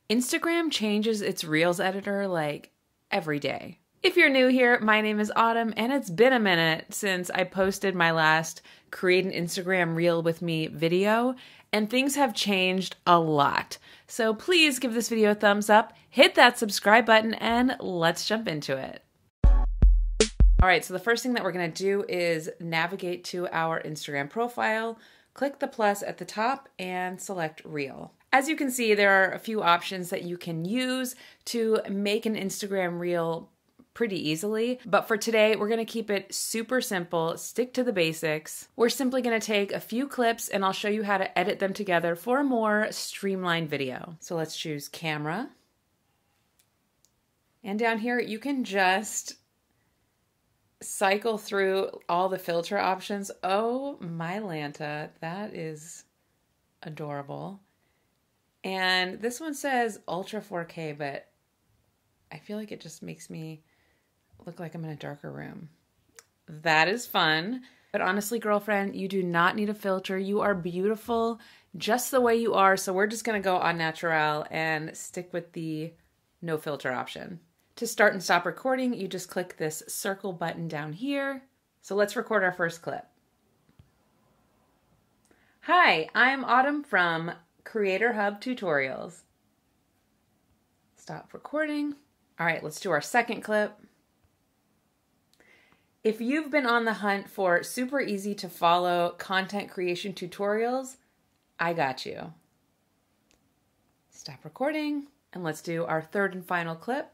Instagram changes its Reels editor like every day. If you're new here, my name is Autumn, and it's been a minute since I posted my last Create an Instagram Reel with Me video, and things have changed a lot. So please give this video a thumbs up, hit that subscribe button, and let's jump into it. All right, so the first thing that we're gonna do is navigate to our Instagram profile, click the plus at the top, and select Reel. As you can see, there are a few options that you can use to make an Instagram Reel pretty easily, but for today, we're gonna keep it super simple, stick to the basics. We're simply gonna take a few clips and I'll show you how to edit them together for a more streamlined video. So let's choose camera. And down here, you can just cycle through all the filter options. Oh my Lanta, that is adorable. And this one says Ultra 4K, but I feel like it just makes me look like I'm in a darker room. That is fun. But honestly, girlfriend, you do not need a filter. You are beautiful just the way you are. So we're just gonna go on natural and stick with the no filter option. To start and stop recording, you just click this circle button down here. So let's record our first clip. Hi, I'm Autumn from Creator Hub Tutorials. Stop recording. All right, let's do our second clip. If you've been on the hunt for super easy to follow content creation tutorials, I got you. Stop recording, and let's do our third and final clip.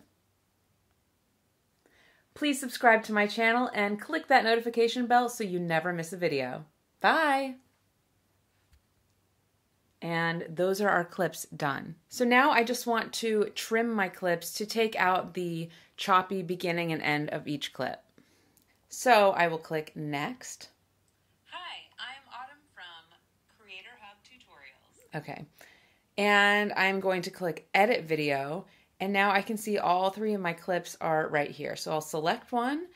Please subscribe to my channel and click that notification bell so you never miss a video. Bye! And those are our clips done. So now I just want to trim my clips to take out the choppy beginning and end of each clip. So I will click next. Hi, I'm Autumn from Creator Hub Tutorials. Okay. And I'm going to click edit video. And now I can see all three of my clips are right here. So I'll select one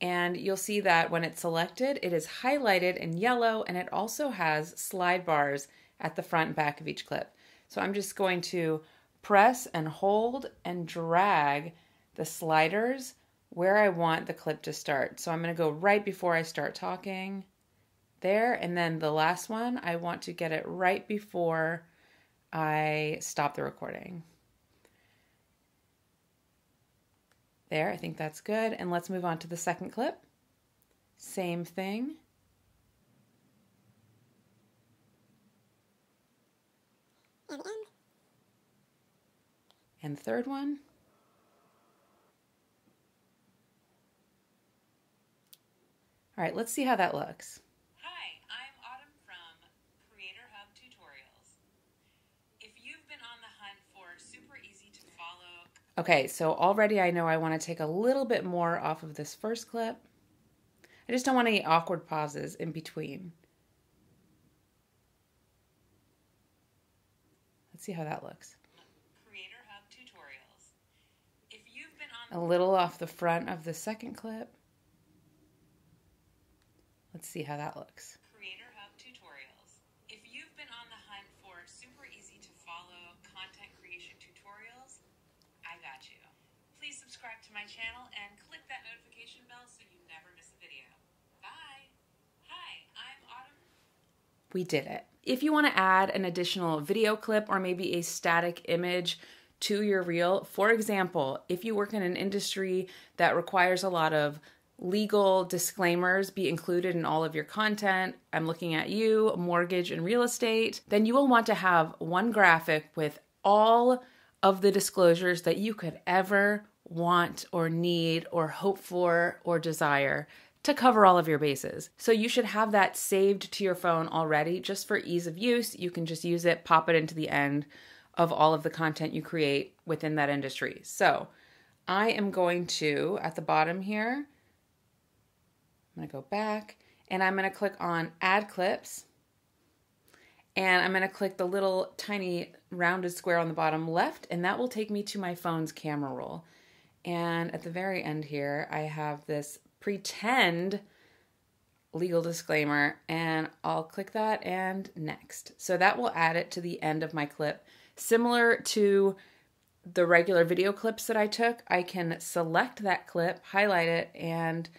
and you'll see that when it's selected, it is highlighted in yellow and it also has slide bars at the front and back of each clip. So I'm just going to press and hold and drag the sliders where I want the clip to start. So I'm going to go right before I start talking there, and then the last one, I want to get it right before I stop the recording. There, I think that's good. And let's move on to the second clip. Same thing. And the third one. All right, let's see how that looks. Hi, I'm Autumn from Creator Hub Tutorials. If you've been on the hunt for super easy to follow... Okay, so already I know I want to take a little bit more off of this first clip. I just don't want any awkward pauses in between. Let's see how that looks. Creator Hub Tutorials. If you've been on... A little off the front of the second clip. Let's see how that looks. Creator Hub Tutorials. If you've been on the hunt for super easy to follow content creation tutorials, I got you. Please subscribe to my channel and click that notification bell so you never miss a video. Bye. Hi, I'm Autumn. We did it. If you want to add an additional video clip or maybe a static image to your reel, for example, if you work in an industry that requires a lot of legal disclaimers be included in all of your content, I'm looking at you, mortgage and real estate, then you will want to have one graphic with all of the disclosures that you could ever want or need or hope for or desire to cover all of your bases. So you should have that saved to your phone already just for ease of use. You can just use it, pop it into the end of all of the content you create within that industry. So I am going to, at the bottom here, I'm going to go back and I'm going to click on Add Clips. And I'm going to click the little tiny rounded square on the bottom left, and that will take me to my phone's camera roll. And at the very end here, I have this pretend legal disclaimer, and I'll click that and next. So that will add it to the end of my clip, similar to the regular video clips that I took, I can select that clip, highlight it, and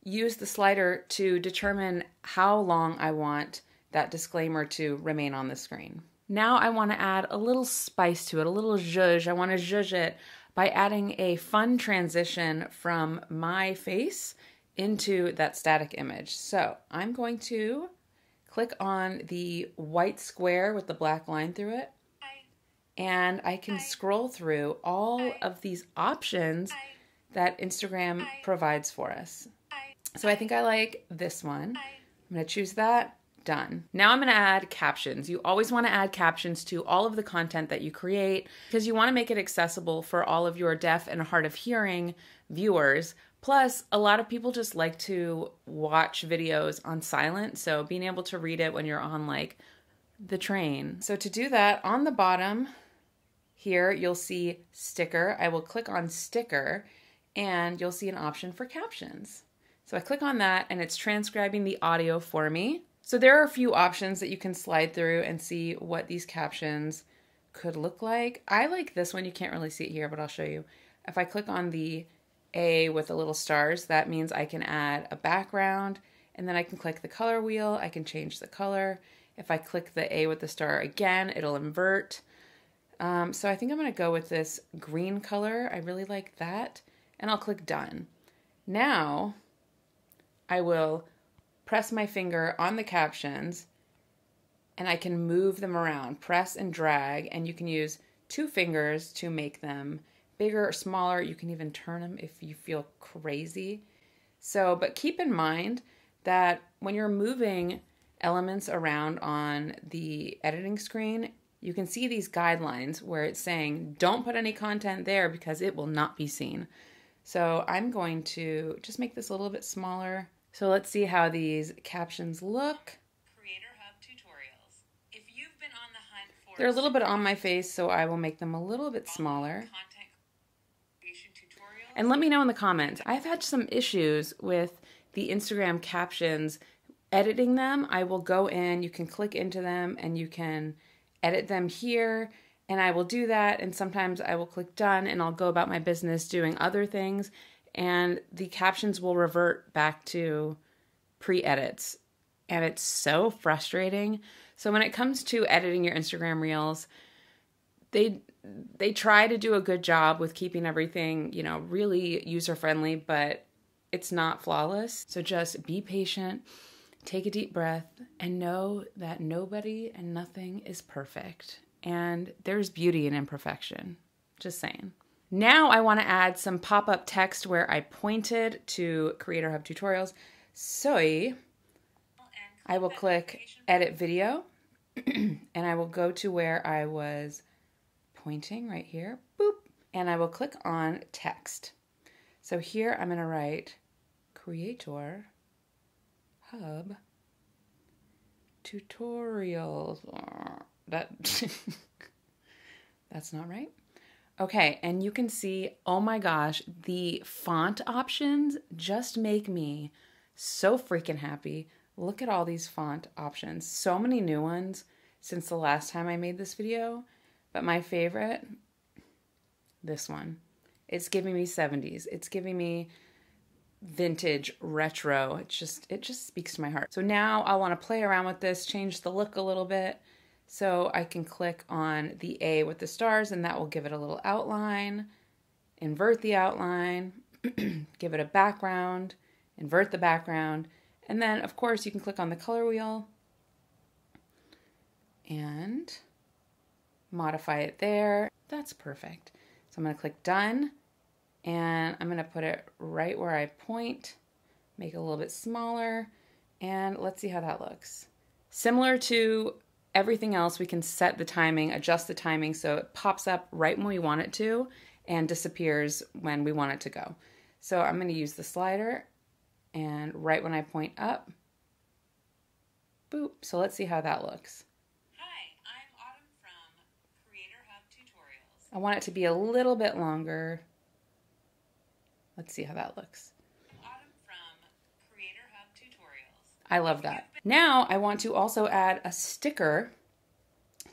use the slider to determine how long I want that disclaimer to remain on the screen. Now I want to add a little spice to it, a little zhuzh. I want to zhuzh it by adding a fun transition from my face into that static image. So I'm going to click on the white square with the black line through it, and I can scroll through all of these options that Instagram provides for us. So I think I like this one. I'm going to choose that. Done. Now I'm going to add captions. You always want to add captions to all of the content that you create because you want to make it accessible for all of your deaf and hard of hearing viewers. Plus, a lot of people just like to watch videos on silent, so being able to read it when you're on like the train. So to do that, on the bottom here, you'll see sticker. I will click on sticker and you'll see an option for captions. So I click on that and it's transcribing the audio for me. So there are a few options that you can slide through and see what these captions could look like. I like this one. You can't really see it here, but I'll show you. If I click on the A with the little stars, that means I can add a background, and then I can click the color wheel. I can change the color. If I click the A with the star again, it'll invert. So I think I'm going to go with this green color. I really like that. And I'll click done. Now I will press my finger on the captions and I can move them around, press and drag, and you can use 2 fingers to make them bigger or smaller. You can even turn them if you feel crazy. So, but keep in mind that when you're moving elements around on the editing screen, you can see these guidelines where it's saying don't put any content there because it will not be seen. So I'm going to just make this a little bit smaller. So let's see how these captions look. Creator Hub tutorials. If you've been on the hunt for They're a little bit on my face, so I will make them a little bit smaller. content creation tutorials. And let me know in the comments. I've had some issues with the Instagram captions. Editing them, I will go in, you can click into them and you can edit them here, and I will do that, and sometimes I will click done and I'll go about my business doing other things, and the captions will revert back to pre-edits, and it's so frustrating. So when it comes to editing your Instagram reels, they try to do a good job with keeping everything, you know, really user-friendly, but it's not flawless. So just be patient, take a deep breath, and know that nobody and nothing is perfect. And there's beauty in imperfection. Just saying. Now I want to add some pop-up text where I pointed to Creator Hub tutorials. So I will click edit video and I will go to where I was pointing right here. Boop. And I will click on text. So here I'm going to write Creator Hub tutorials. That's not right. Okay, and you can see, oh my gosh, the font options just make me so freaking happy. Look at all these font options. So many new ones since the last time I made this video. But my favorite, this one. It's giving me 70s. It's giving me vintage, retro. It just speaks to my heart. So now I want to play around with this, change the look a little bit. So I can click on the A with the stars and that will give it a little outline, invert the outline, give it a background, invert the background, and then of course you can click on the color wheel and modify it there. That's perfect. So I'm going to click done and I'm going to put it right where I point, make it a little bit smaller, and let's see how that looks. Similar to everything else, we can set the timing, adjust the timing so it pops up right when we want it to and disappears when we want it to go. So I'm going to use the slider and right when I point up, boop. So let's see how that looks. Hi, I'm Autumn from Creator Hub Tutorials. I want it to be a little bit longer. Let's see how that looks. Autumn from Creator Hub Tutorials. I love that. Now I want to also add a sticker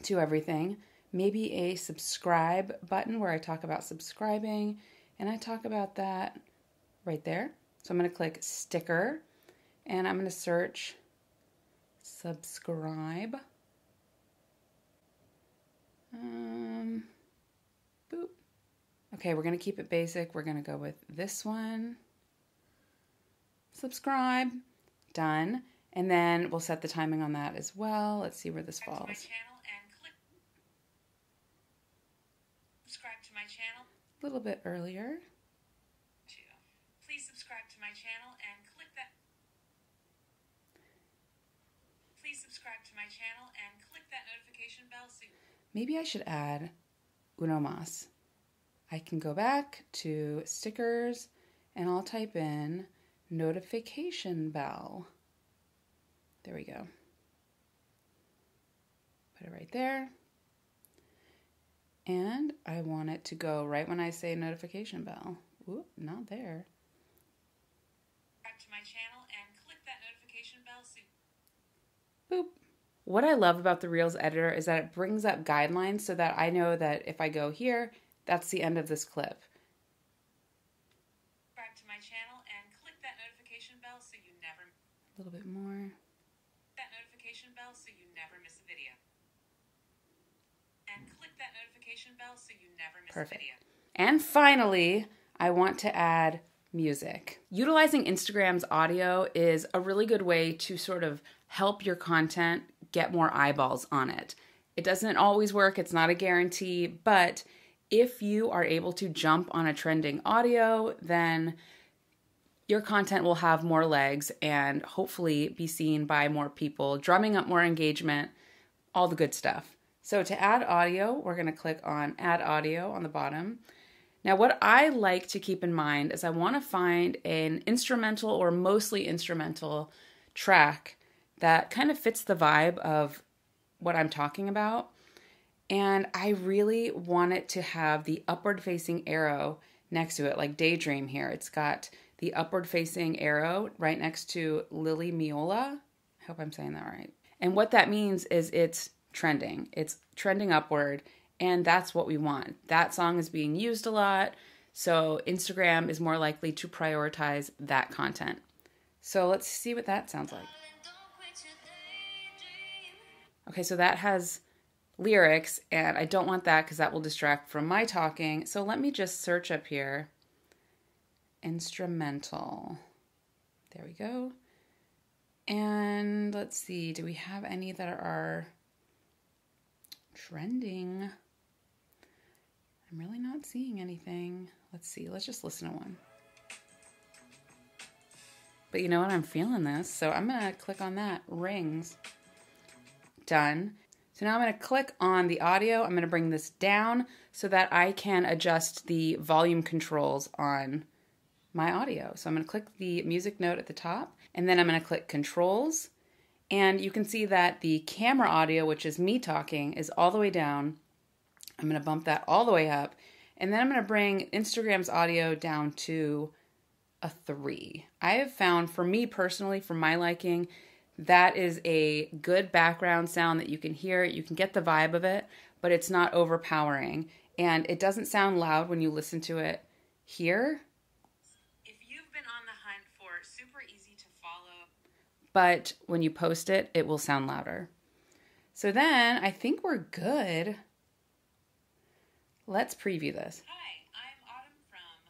to everything. maybe a subscribe button where I talk about subscribing, and I talk about that right there. So I'm going to click sticker, and I'm going to search subscribe. Boop. Okay, we're going to keep it basic. We're going to go with this one. Subscribe. Done. And then we'll set the timing on that as well. Let's see where this falls. Subscribe to my channel. A little bit earlier. Please subscribe to my channel and click that. Please subscribe to my channel and click that notification bell soon. Maybe I should add uno más. I can go back to stickers and I'll type in notification bell. There we go. Put it right there. And I want it to go right when I say notification bell. Oop, not there. Subscribe to my channel and click that notification bell soon. Boop. What I love about the Reels editor is that it brings up guidelines so that I know that if I go here, that's the end of this clip. Subscribe to my channel and click that notification bell so you never... A little bit more. That notification bell so you never miss a video. And click that notification bell so you never miss a video. And finally, I want to add music. Utilizing Instagram's audio is a really good way to sort of help your content get more eyeballs on it. It doesn't always work, it's not a guarantee, but if you are able to jump on a trending audio, then your content will have more legs and hopefully be seen by more people, drumming up more engagement, all the good stuff. So to add audio, we're going to click on Add Audio on the bottom. Now what I like to keep in mind is I want to find an instrumental or mostly instrumental track that kind of fits the vibe of what I'm talking about. And I really want it to have the upward facing arrow next to it, like Daydream here. It's got the upward facing arrow right next to Lily Miola. I hope I'm saying that right. And what that means is it's trending. It's trending upward, and that's what we want. That song is being used a lot, so Instagram is more likely to prioritize that content. So let's see what that sounds like. Okay, so that has lyrics, and I don't want that because that will distract from my talking. So let me just search up here. Instrumental. There we go. And let's see, do we have any that are trending? I'm really not seeing anything. Let's see, let's just listen to one. But you know what, I'm feeling this, so I'm gonna click on that, Rings. Done. So now I'm gonna click on the audio. I'm gonna bring this down so that I can adjust the volume controls on my audio. So I'm gonna click the music note at the top, and then I'm gonna click controls. And you can see that the camera audio, which is me talking, is all the way down. I'm going to bump that all the way up. And then I'm going to bring Instagram's audio down to a 3. I have found, for me personally, for my liking, that is a good background sound that you can hear. You can get the vibe of it, but it's not overpowering. And it doesn't sound loud when you listen to it here. If you've been on the hunt for super easy to follow, but when you post it, it will sound louder. So then I think we're good. Let's preview this. Hi, I'm Autumn from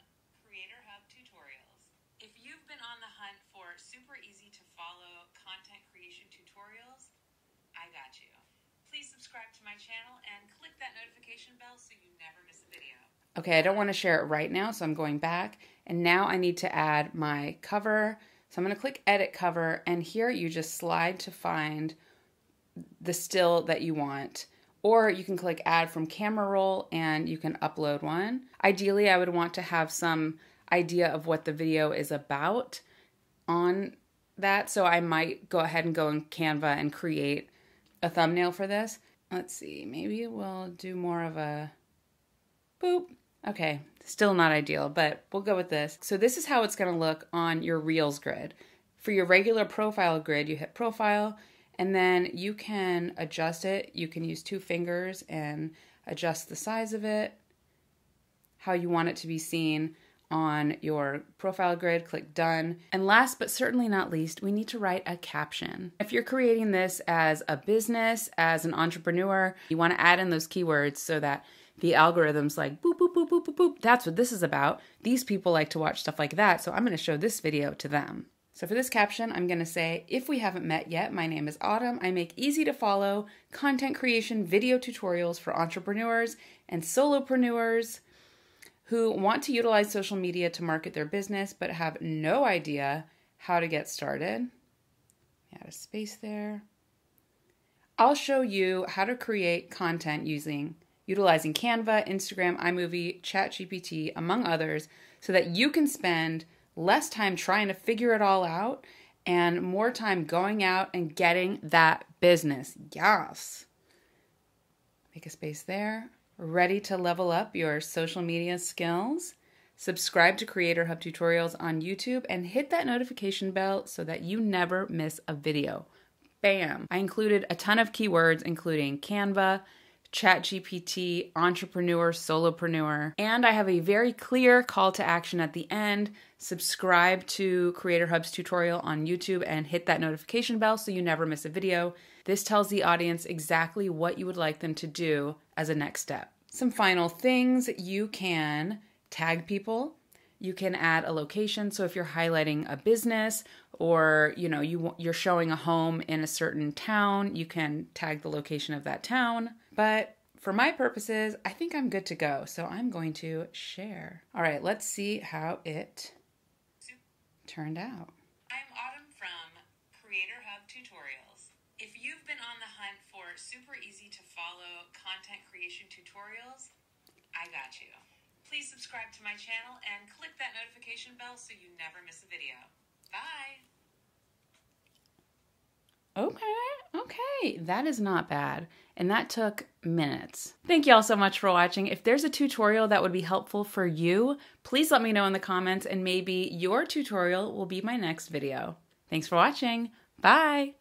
Creator Hub Tutorials. If you've been on the hunt for super easy to follow content creation tutorials, I got you. Please subscribe to my channel and click that notification bell so you never miss a video. Okay, I don't want to share it right now, so I'm going back. And now I need to add my cover. So I'm going to click Edit Cover, and here you just slide to find the still that you want. Or you can click Add from Camera Roll, and you can upload one. Ideally, I would want to have some idea of what the video is about on that, so I might go ahead and go in Canva and create a thumbnail for this. Let's see, maybe we'll do more of a boop. Okay, still not ideal, but we'll go with this. So this is how it's going to look on your Reels grid. For your regular profile grid, you hit Profile, and then you can adjust it. You can use 2 fingers and adjust the size of it, how you want it to be seen on your profile grid, click done. And last but certainly not least, we need to write a caption. If you're creating this as a business, as an entrepreneur, you want to add in those keywords so that the algorithm's like, boop, boop, boop, boop, boop, boop. That's what this is about. These people like to watch stuff like that, so I'm going to show this video to them. So for this caption, I'm going to say, if we haven't met yet, my name is Autumn. I make easy to follow content creation video tutorials for entrepreneurs and solopreneurs who want to utilize social media to market their business but have no idea how to get started. Add a space there. I'll show you how to create content utilizing Canva, Instagram, iMovie, ChatGPT, among others, so that you can spend less time trying to figure it all out and more time going out and getting that business. Yes. Make a space there. Ready to level up your social media skills? Subscribe to Creator Hub Tutorials on YouTube and hit that notification bell so that you never miss a video. Bam! I included a ton of keywords, including Canva, ChatGPT, entrepreneur, solopreneur, and I have a very clear call to action at the end. Subscribe to Creator Hub's tutorial on YouTube and hit that notification bell so you never miss a video. This tells the audience exactly what you would like them to do as a next step. Some final things: you can tag people. You can add a location. So if you're highlighting a business or you're showing a home in a certain town, you can tag the location of that town. But for my purposes, I think I'm good to go. So I'm going to share. All right, let's see how it turned out. I'm Autumn from Creator Hub Tutorials. If you've been on the hunt for super easy to follow content creation tutorials, I got you. Please subscribe to my channel and click that notification bell so you never miss a video. Bye! Okay, that is not bad. And that took minutes. Thank you all so much for watching. If there's a tutorial that would be helpful for you, please let me know in the comments and maybe your tutorial will be my next video. Thanks for watching. Bye!